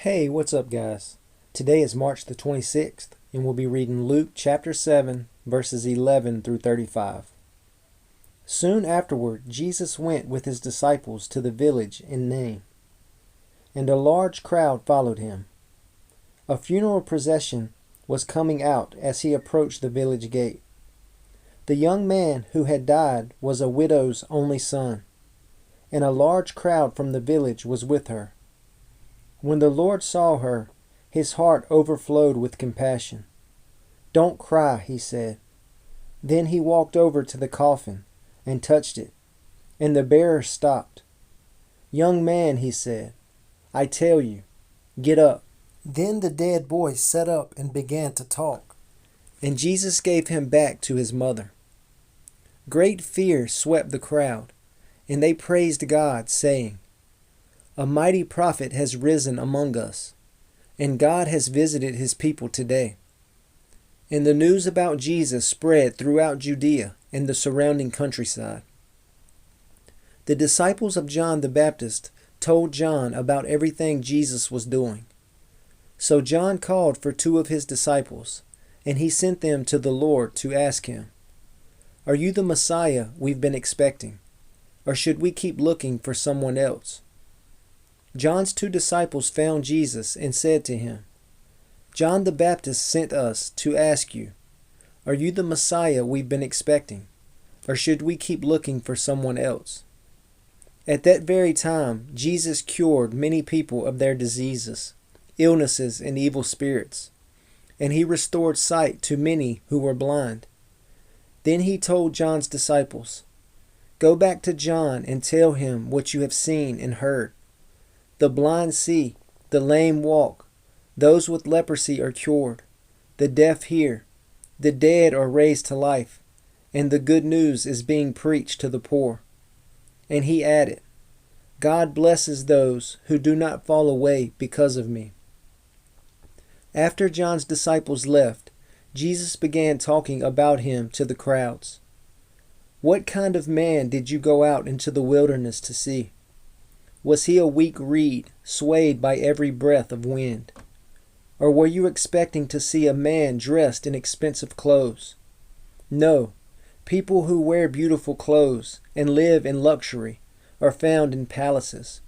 Hey, what's up, guys? Today is March the 26th, and we'll be reading Luke chapter 7, verses 11 through 35. Soon afterward, Jesus went with his disciples to the village in Nain, and a large crowd followed him. A funeral procession was coming out as he approached the village gate. The young man who had died was a widow's only son, and a large crowd from the village was with her. When the Lord saw her, his heart overflowed with compassion. "Don't cry," he said. Then he walked over to the coffin and touched it, and the bearer stopped. "Young man," he said, "I tell you, get up." Then the dead boy sat up and began to talk, and Jesus gave him back to his mother. Great fear swept the crowd, and they praised God, saying, "A mighty prophet has risen among us, and God has visited his people today." And the news about Jesus spread throughout Judea and the surrounding countryside. The disciples of John the Baptist told John about everything Jesus was doing. So John called for two of his disciples, and he sent them to the Lord to ask him, "Are you the Messiah we've been expecting, or should we keep looking for someone else?" John's two disciples found Jesus and said to him, "John the Baptist sent us to ask you, are you the Messiah we've been expecting, or should we keep looking for someone else?" At that very time, Jesus cured many people of their diseases, illnesses, and evil spirits, and he restored sight to many who were blind. Then he told John's disciples, "Go back to John and tell him what you have seen and heard. The blind see, the lame walk, those with leprosy are cured, the deaf hear, the dead are raised to life, and the good news is being preached to the poor." And he added, "God blesses those who do not fall away because of me." After John's disciples left, Jesus began talking about him to the crowds. "What kind of man did you go out into the wilderness to see? Was he a weak reed, swayed by every breath of wind? Or were you expecting to see a man dressed in expensive clothes? No, people who wear beautiful clothes and live in luxury are found in palaces.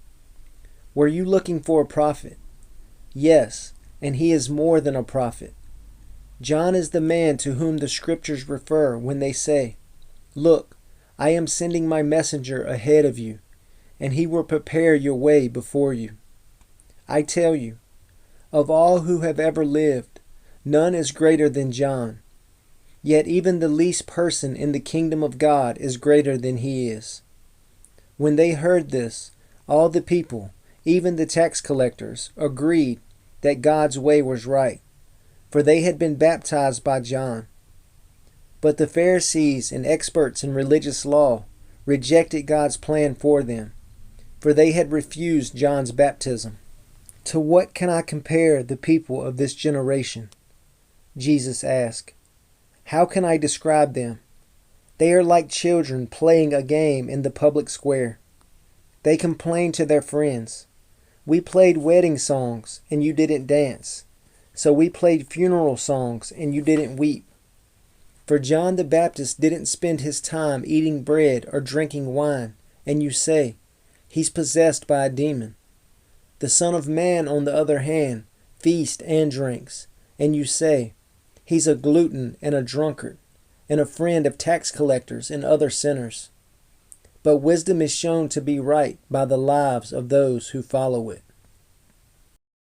Were you looking for a prophet? Yes, and he is more than a prophet. John is the man to whom the scriptures refer when they say, 'Look, I am sending my messenger ahead of you, and he will prepare your way before you.' I tell you, of all who have ever lived, none is greater than John. Yet even the least person in the kingdom of God is greater than he is." When they heard this, all the people, even the tax collectors, agreed that God's way was right, for they had been baptized by John. But the Pharisees and experts in religious law rejected God's plan for them, for they had refused John's baptism. "To what can I compare the people of this generation?" Jesus asked. "How can I describe them? They are like children playing a game in the public square. They complain to their friends, 'We played wedding songs and you didn't dance. So we played funeral songs and you didn't weep.' For John the Baptist didn't spend his time eating bread or drinking wine, and you say, 'He's possessed by a demon.' The Son of Man, on the other hand, feasts and drinks, and you say, 'He's a glutton and a drunkard, and a friend of tax collectors and other sinners.' But wisdom is shown to be right by the lives of those who follow it."